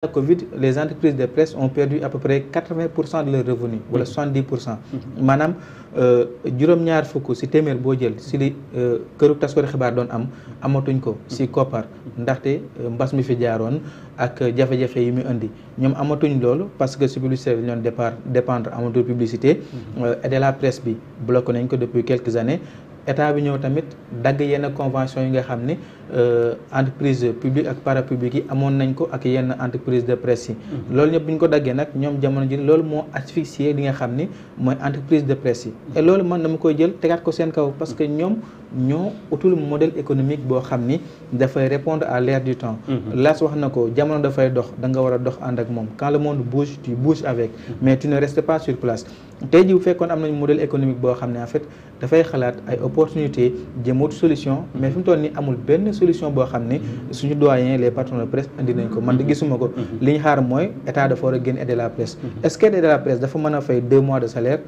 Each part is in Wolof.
la Covid, les entreprises de presse ont perdu à peu près 80% de leurs revenus, wala 70%. maanaam juróom-ñaar fukk si téeméer boo jël si li këru taskati xibaar doon am amatuñ ko si koppar ndaxte mbas mi fi jaaroon ak jafe-jafe yi mu indi ñoom amatuñ loolu parce que si publicité bi ñoon dépendre amatul publicité et de la presse bi bloqué nañ ko depuis quelques années. État bi ñëw tamit dagg yenn convention yi nga xam ne entreprise publique ak parapublique yi amoon nañ ko ak yenn entreprise de presse yi loolu ñëpp bu ñu ko daggee nag ñoom jamono ji loolu moo asphyxié li nga xam ni mooy entreprise de presse yi et loolu man dama koy jël tegaat ko seen kaw parce que ñoom ñoo utul modèle économique boo xam ni dafay répondre à l'ère du temps. Las wax na ko jamono dafay dox da nga war a dox ànd ak moom quand le monde bouge tu bouges avec mais tu ne restes pas sur place. tey jii bu fekkoon am nañ modèle économique boo xam ne en fait dafay xalaat ay opportunité jëmut solution mais fi mu toll nii amul benn solution boo xam ne suñu doyen les patrons de presse indi nañ ko man de gisuma ko li ñu xaar mooy état dafa war a génn aider la presse est-ce que aider la presse dafa mën a fay 2 mois de salaire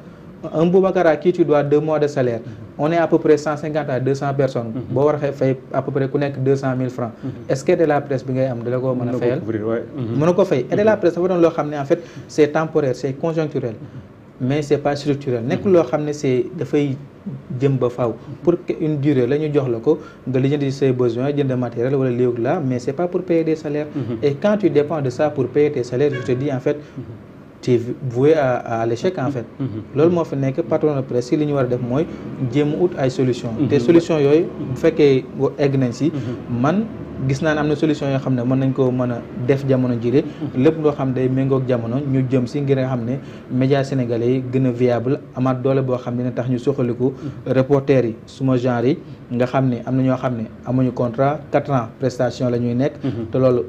un Boubacar à qui tu dois 2 mois de salaire on est à peu près 150 à 200 personnes boo war a fay à peu près ku nekk 200 000 francs est-ce que aider la presse bi ngay am dala ko mën a fayal mën a ko fay aider la presse dafa doon loo xam ne en fait c'est temporaire c'est conjoncturel mais c'est pas structurel nekk loo xam ne c'est dafay jëm ba faaw pour une durée la ñu jox la ko nga lijjanti say besoins jënd matériel wala léegi la mais c'est pas pour payer des salaires et quand tu dépends de ça pour payer tes salaires je te dis en fait tu es voué à l'échec en fait loolu moo fi nekk patron de presse yi li ñu war a def mooy jéem a ut ay solutions te solutions yooyu bu fekkee egg nañ si man gis naa ne am na solution yoo xam ne mën nañ ko mën a def jamono jile lépp loo xam day méngoog jamono ñu jëm si ngir nga xam ne médias sénégalais yi gën a viable amaat doole boo xam ne tax ñu soxaliku reporters yi suma genre yi nga xam ne am na ñoo xam ne amuñu contrat 4 ans prestation la ñuy nekk te loolu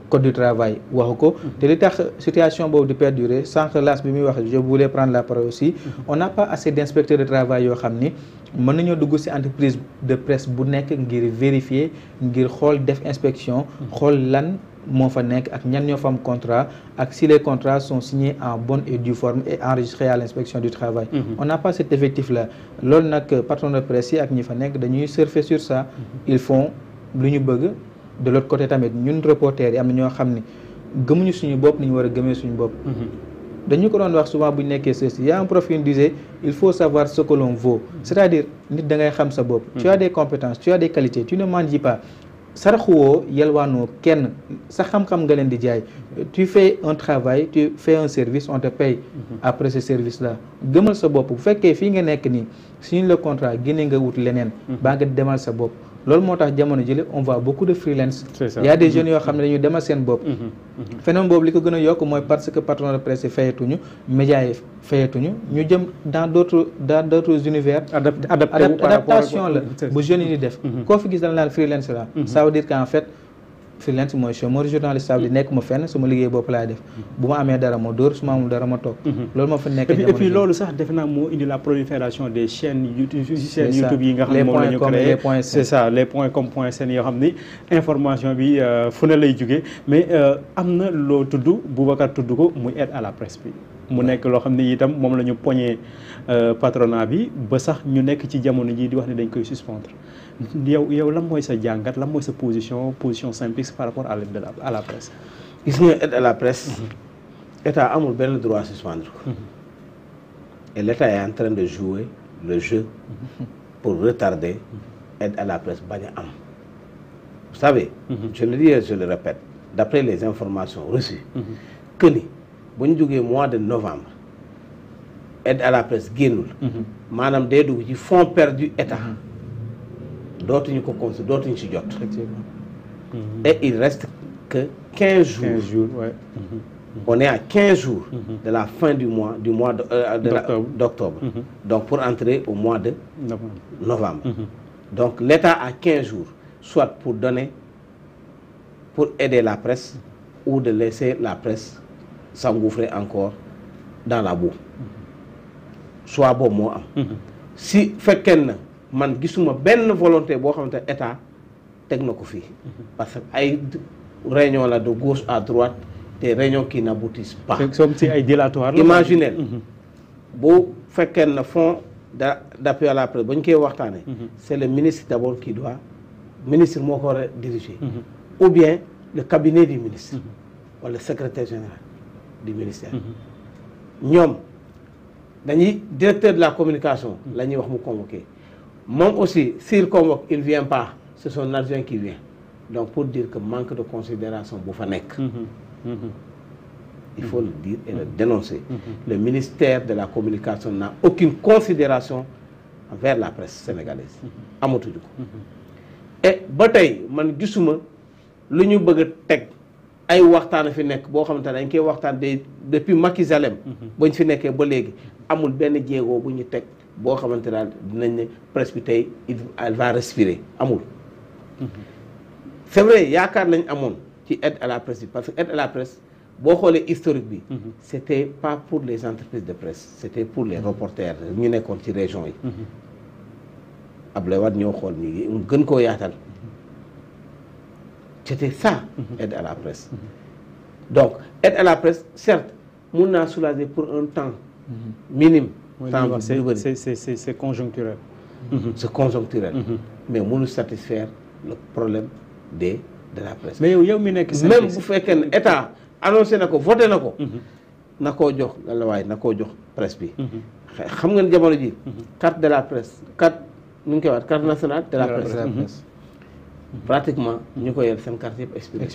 code du travail waxu ko te li tax situation boobu di perdurer sans que Las bi muy wax je voulais prendre la parole aussi on n'a pas assez d'inspecteurs de travail yoo xam ni mën nañoo dugg ci entreprise de presse bu nekk ngir vérifier ngir xool def inspection xool lan moo fa nekk ak ñan ñoo fa am contrat ak si les contrats sont signés en bonne et due forme et enregistrés à l'inspection du travail on n'a pas cet effectif là loolu nag patron de presse yi ak ñi fa nekk dañuy surfer sur ça ils font lu ñu bëgg de l'autre côté tamit ñun reporters yi am na ñoo xam ne gëmuñu suñu bopp ni ñu war a gëmee suñu bopp dañu ko doon wax souvent bu ñu nekkee ceci y a un prof qui disait il faut savoir ce que l'on vaut c'est-à-dire nit da ngay xam sa bopp tu as des compétences tu as des qualités tu ne mendies pas saraxuwoo yelwaanoo kenn sa xam-xam nga leen di jaay tu fais un travail tu fais un service on te paye après ce service là gëmal sa bopp bu fekkee fii nga nekk nii signé le contrat génne nga wut leneen baa nga demal sa bopp loolu moo tax jamono jële on voit beaucoup de freelance il y a des jeunes yoo xam ne dañuy demal seen bopp phénomène boobu li ko gën a yokk mooy parce que patron de presse yi fayatuñu médias yi fayatuñu ñu jëm dans d'autres univers adaptation la bu jeunes yi di def koo fi gis dana naan freelance la ça veut dire qu'en fait freelance mooy chômeur journaliste ça veut dire nekk ma fenn su ma liggéey bopp laay def bu ma amee dara ma dóor su ma amul dara ma toog loolu moo fa nekk et puis loolu sax defe naa moo indi la prolifération des chaînes YouTube yi nga xam ne moom la ñu créé c'est ça les points comme point sn yoo xam ni information bi fu ne lay jógee mais am na loo tudd Boubacar tudd ko muy aide à la presse bi mu nekk loo xam ne itam moom la ñu poñee patronat bi ba sax ñu nekk ci jamono ji di wax ne dañ koy suspendre yow lan mooy sa jàngat lan mooy sa position simpliste par rapport à l'aide à la presse. gis nga aide à la presse état amul benn droit suspendre ko et l'état est en train de jouer le jeu pour retarder aide à la presse bañ a am vous savez je le dis et je le répète d'après les informations reçues que ni bu ñu jógee mois de novembre aide à la presse génnul maanaam day dugg ci fonds perdu état dootuñu ko constater dootuñu ci jot et il reste que 15 jours ouais. On est à 15 jours de la fin du mois d'octobre donc pour entrer au mois de novembre donc l'État a 15 jours soit pour aider la presse ou de laisser la presse s'engouffrer encore dans la boue soit boobu moo am si fekkee na man gisuma benn volonté boo xamante ne état teg na ko fii parce que ay réunion la de gauche à droite des réunions qui n'aboutissent pas si ay dilatoire imaginez bu fekkee na fonds d'appui à la presse ba ñu koy waxtaane c'est le ministre d'abord qui doit ministre moo ko war a diriger ou bien le cabinet du ministre wala secrétaire général du ministère ñoom dañuy directeur de la communication la ñuy wax mu convoqué moom aussi s'il convoque il vient pas c'est son adjoint qui vient donc pour dire que manque de considération bu fa nekk il faut le dire et le dénoncer le ministère de la communication n'a aucune considération envers la presse sénégalaise amatuñu ko et ba tey man gisuma lu ñu bëgg a teg ay waxtaan fi nekk boo xamante ne dañ koy waxtaan depuis Macky Sall bañ fi nekkee ba léegi amul benn jéego bu ñu teg boo xamante daal dinañ ne presse bi tey elle va respirer amul c'est vrai yaakaar nañ amoon ci aide à la presse bi parce que aide à la presse boo xoolee historique bi c'était pas pour les entreprises de presse c'était pour les reporters ñu nekkoon ci région yi Abdoulaye Wade ñoo xool ni mu gën koo yaatal c'était ça aide à la presse donc aide à la presse certes mun naa soulager pour un temps minime c'est conjoncturel c'est conjoncturel mais mënu satisfaire le problème de la presse mais yow mi nekk même bu fekkee ne état annoncé na ko voté na ko na koo jox la waaye na koo jox presse bi xam ngeen jamono ji carte de la presse carte nu ngi koy wax carte nationale de la presse pratiquement ñu ko yor seen carte yëpp expiré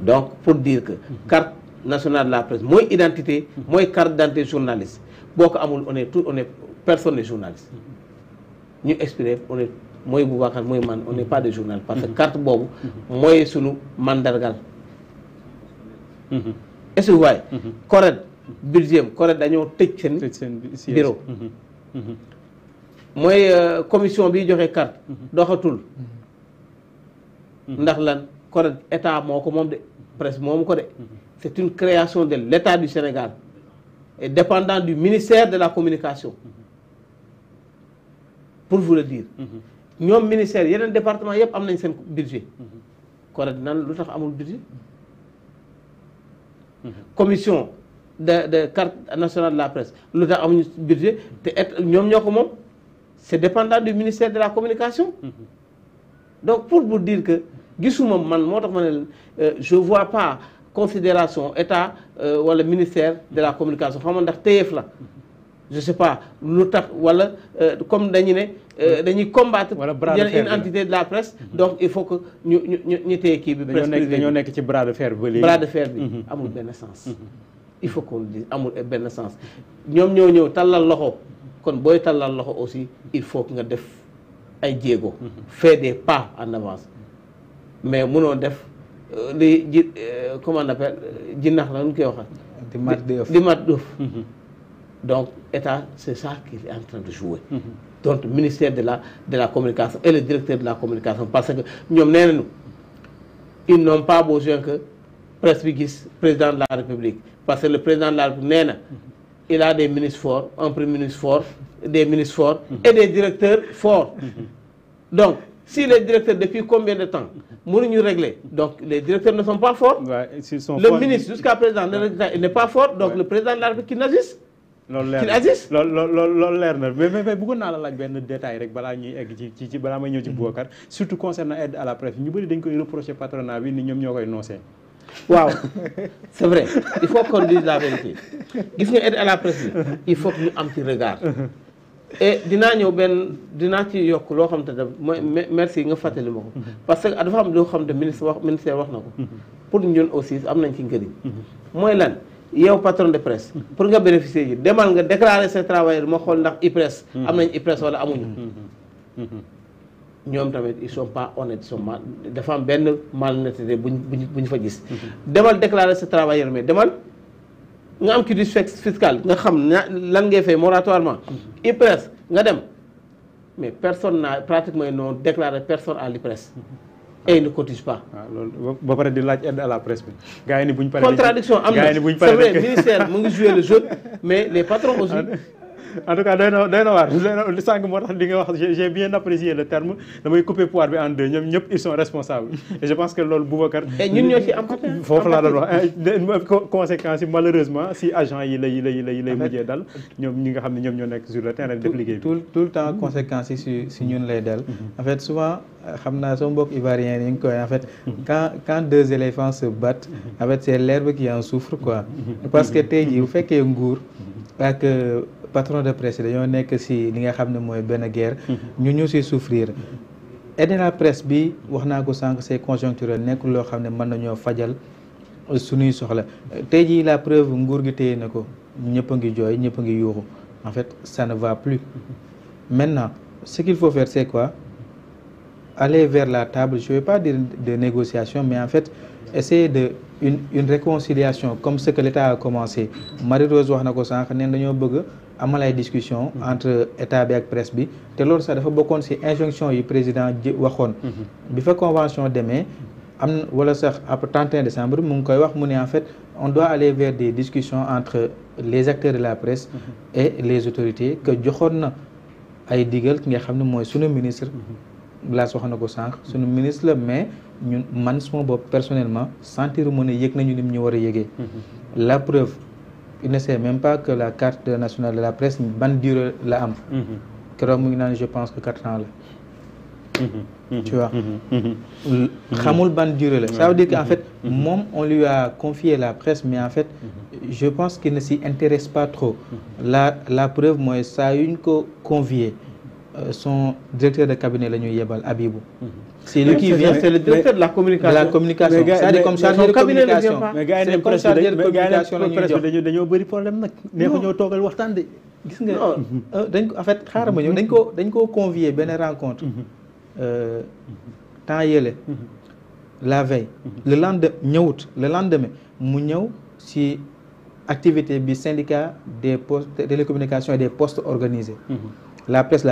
donc pour dire que carte nationale de la presse mooy identité mooy carte d'identité journaliste boo ko amul on est personne n'est journaliste ñu expiré on est mooy Boubacar mooy man on n'est pas des journalistes parce que carte boobu mooy sunu mandargal est-ce que waaye CORED budget CORED dañoo tëj seen bureau mooy commission bi joxe carte doxatul ndax lan CORED état moo ko moom de presse moomu ko de c'est une création de l'État du Sénégal et dépendant du ministère de la communication pour vous le dire ñoom ministère yeneen département yëpp am nañ seen budget CORED nan lu tax amul budget commission de carte nationale de la presse lu tax amuñu budget te ñoom ñoo ko moom c'est dépendant du ministère de la communication donc pour vous dire que gisuma man moo tax ma ne je vois pas considération état wala ministère de la communication xam nga ndax téyeef la je sais pas lu tax wala comme dañu ne dañuy combattre une entité de la presse donc il faut que ñu téye kii bi presse privée dañoo nekk ci bras de fer bi léegi bras de fer bi amul benn sens il faut qu'on dise amul benn sens ñoom ñoo ñëw tallal loxo kon booy tallal loxo aussi il faut que nga def ay jéego faire des pas en avance mais mënoo def li ji comment on appelle jinax la nu koy waxal di mat dëf donc état c'est ça qu'il est en train de jouer donc ministère de la communication et le directeur de la communication parce que ñoom nee nañu ils n'ont pas besoin que presse bi gis président de la République parce que le président de la République nee na il a des ministres forts un premier ministre fort des ministres forts et des directeurs forts donc si les directeurs depuis combien de temps mënuñu régler donc les directeurs ne sont pas forts le ministre jusqu'à présent il n'est pas fort donc le président de la République qui n'agisse loolu leer na mais bëggoon naa la laaj benn détail rek balaa ñuy egg ci balaa may ñëw ci Boubacar surtout concernant aide à la presse ñu bëri dañ koy reprocher patronat bi ni ñoom ñoo koy noosee waaw c'est vrai il faut qu'on dise la vérité gis nga aide à la presse bi il faut que ñu am ci regard et dinaa ci yokk loo xam te ne mooy merci nga fàttali ma ko parce que dafa am loo xam ne ministère wax na ko pour ñun aussi am nañ ci njëriñ mooy lan yow patron de presse pour nga bénéficier yi demal nga déclarer ses travailleurs ma xool ndax IPRES am nañ IPRES wala amuñu ñoom tamit ils sont pas honnêtes dafa am benn malhonnêteté buñ fa gis demal déclarer ses travailleurs mais demal nga am quitus fiscal nga xam lan ngay fay moratoirement IPRES nga dem mais personne n'a pratiquement non déclaré personne à l'IPRES et il ne cotise pas. waaw loolu ba pare di laaj aide à la presse bi. gars yi ni buñ paree contradiction am na c'est vrai ministère mu ngi jouer le jeu mais les patrons aussi en tout cas doy na waar sànq moo tax li nga wax j'ai bien apprécié le terme damay couper poire bi en deux ñoom ñëpp ils sont responsables et je pense que loolu Boubacar ñun ñoo ci am foofu laa doon wax conséquences yi malheureusement si agent yi lay mujjee dal ñoom ñi nga xam ne ñoom ñoo nekk sur le terrain def liggéey bi tout le temps conséquences yi si ñun lay dal en fait souvent xam naa sama mbokk ivoirien yi ngi koy en fait quand deux éléphants se battent en fait c'est l'herbe qui en souffre quoi parce que tey jii bu fekkee nguur ak patron de presse dañoo nekk si li nga xam ne mooy benn guerre ñu si souffrir aider la presse bi wax naa ko sànq c'est conjoncturel nekk loo xam ne mën nañoo fajal suñuy soxla tey jii la preuve nguur gi téye na ko ñëpp a ngi jooy ñëpp a ngi yuuxu en fait ça ne va plus maintenant ce qu'il faut faire c'est quoi aller vers la table je vais pas dire de négociation mais en fait essayer de une réconciliation comme ce que l'État a commencé Marie-Rose wax na ko sànq neen dañoo bëgg amal ay discussion entre état bi ak presse bi te loolu sax dafa bokkoon ci injonction yi président waxoon bi fa convention demee am na wala sax après 31 décembre mu ngi koy wax mu ne en fait on doit aller vers des discussions entre les acteurs de la presse et les autorités que joxoon na ay digal ki nga xam ne mooy sunu ministre Blaise wax na ko sànq sunu ministre la mais ñun man suma bopp personnellement sentir mu ne yëg nañu ni mu ñu war a yëgee la preuve il ne sait même pas que la carte nationale de la presse ban durée la am keroog mu ngi naan je pense que 4 ans la tu vois xamul ban durée la ça veut dire qu'en fait moom on lui a confié la presse mais en fait je pense qu'il ne s'y intéresse pas trop la preuve mooy saa yuñ ko convié son directeur de cabinet la ñuy yebal Abibou c'est lui qui vient, c'est le directeur de la communication. C'est comme chargé de communication. Mais gars yi presse bi dañoo bëri problème nag. neexu ñoo toogal waxtaan de. gis nga dañ ko en fait xaaral ma ñëw dañ ko convier benn rencontre. temps yële. la veille. le lendemain mu ñëw ci activité bi syndicat des postes télécommunications et des postes organisés. La presse